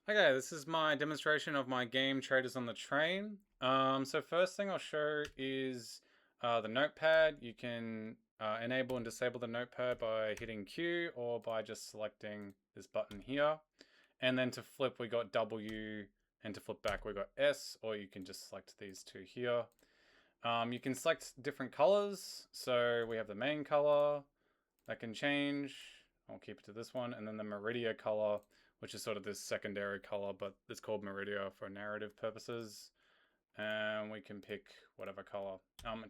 Okay, this is my demonstration of my game Traitors on the Train. So first thing I'll show is the notepad. You can enable and disable the notepad by hitting Q or by just selecting this button here. And then to flip, we got W, and to flip back, we got S, or you can just select these two here. You can select different colors. So we have the main color that can change. I'll keep it to this one. And then the Meridia color, which is sort of this secondary color, but it's called Meridia for narrative purposes. And we can pick whatever color.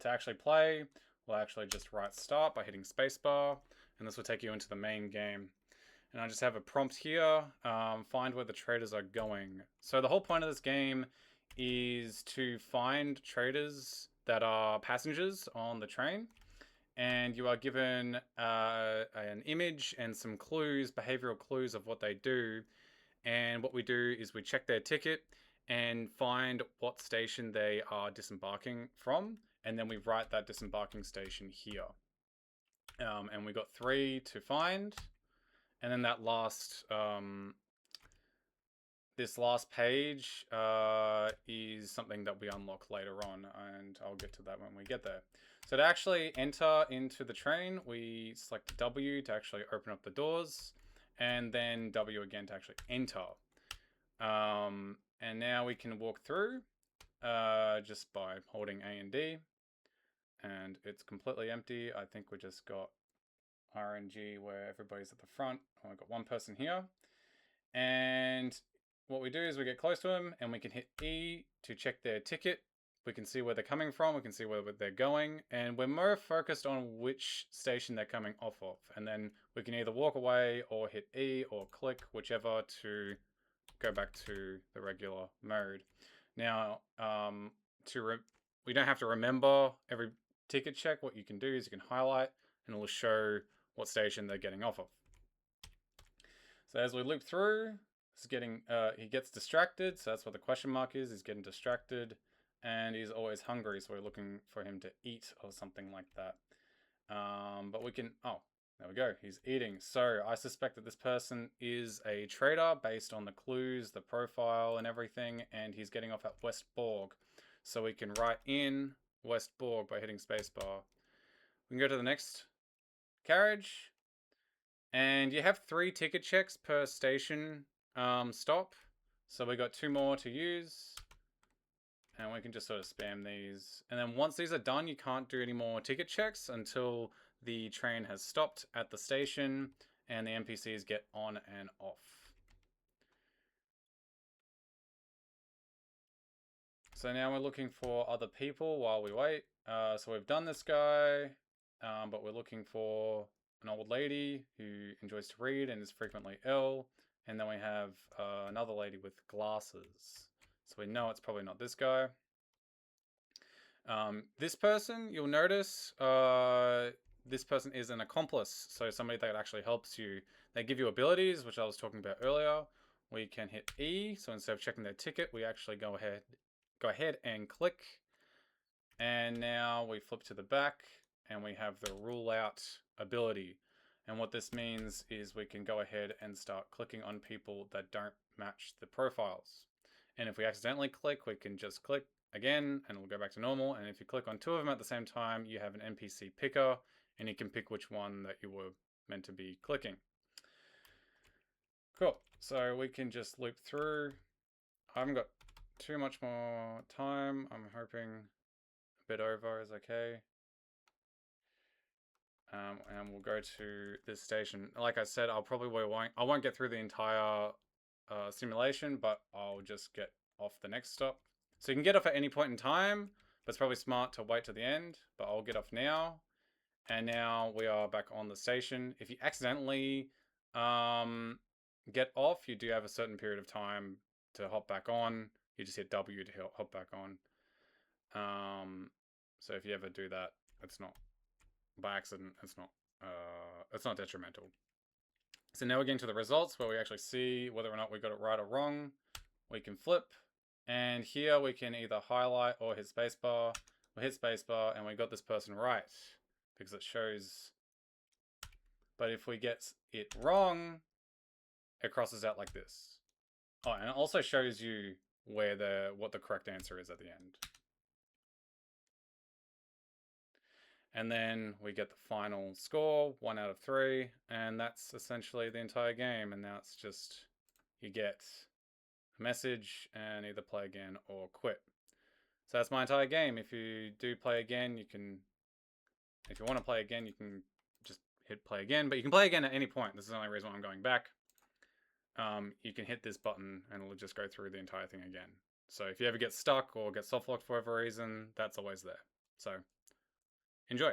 To actually play, we'll actually just write start by hitting spacebar, and this will take you into the main game. And I just have a prompt here, find where the traitors are going. So the whole point of this game is to find traitors that are passengers on the train, and you are given an image and some clues, behavioral clues of what they do. And what we do is we check their ticket and find what station they are disembarking from, and then we write that disembarking station here. And we got 3 to find, and then that last this last page is something that we unlock later on, and I'll get to that when we get there. So to actually enter into the train, we select W to actually open up the doors, and then W again to actually enter. And now we can walk through just by holding A and D, and it's completely empty. I think we just got RNG where everybody's at the front. Oh, we've got one person here, and what we do is we get close to them and we can hit E to check their ticket. We can see where they're coming from, we can see where they're going, and we're more focused on which station they're coming off of. And then we can either walk away or hit E or click, whichever, to go back to the regular mode. Now, we don't have to remember every ticket check. What you can do is you can highlight and it will show what station they're getting off of. So as we loop through, he gets distracted, so that's what the question mark is. He's getting distracted, and he's always hungry, so we're looking for him to eat or something like that. But we can, oh, there we go, he's eating. So I suspect that this person is a traitor based on the clues, the profile and everything, and he's getting off at West Borg. So we can write in West Borg by hitting spacebar. We can go to the next carriage, and you have 3 ticket checks per station stop. So we got 2 more to use. And we can just sort of spam these. And then once these are done, you can't do any more ticket checks until the train has stopped at the station and the NPCs get on and off. So now we're looking for other people while we wait. So we've done this guy, but we're looking for an old lady who enjoys to read and is frequently ill. And then we have another lady with glasses. So we know it's probably not this guy. This person, you'll notice, this person is an accomplice. So somebody that actually helps you. They give you abilities, which I was talking about earlier. We can hit E. So instead of checking their ticket, we actually go ahead and click. And now we flip to the back and we have the rule out ability. And what this means is we can go ahead and start clicking on people that don't match the profiles. And if we accidentally click, we can just click again and we'll go back to normal. And if you click on 2 of them at the same time, you have an NPC picker and you can pick which one that you were meant to be clicking. Cool. So we can just loop through. I haven't got too much more time. I'm hoping a bit over is okay. And we'll go to this station. Like I said, I won't get through the entire simulation, but I'll just get off the next stop. So you can get off at any point in time, but it's probably smart to wait to the end, but I'll get off now. And now we are back on the station. If you accidentally get off, you do have a certain period of time to hop back on. You just hit W to hop back on. So if you ever do that, it's not by accident, it's not detrimental. So now we're getting to the results where we actually see whether or not we got it right or wrong. We can flip, and here we can either highlight or hit spacebar. We hit spacebar and we got this person right because it shows. But if we get it wrong, it crosses out like this. Oh, and it also shows you what the correct answer is at the end. And then we get the final score, 1 out of 3, and that's essentially the entire game. And now it's just you get a message and either play again or quit. So that's my entire game. If you do play again, if you want to play again, you can just hit play again. But you can play again at any point. This is the only reason why I'm going back. You can hit this button and it'll just go through the entire thing again. So if you ever get stuck or get soft locked for whatever reason, that's always there. So enjoy.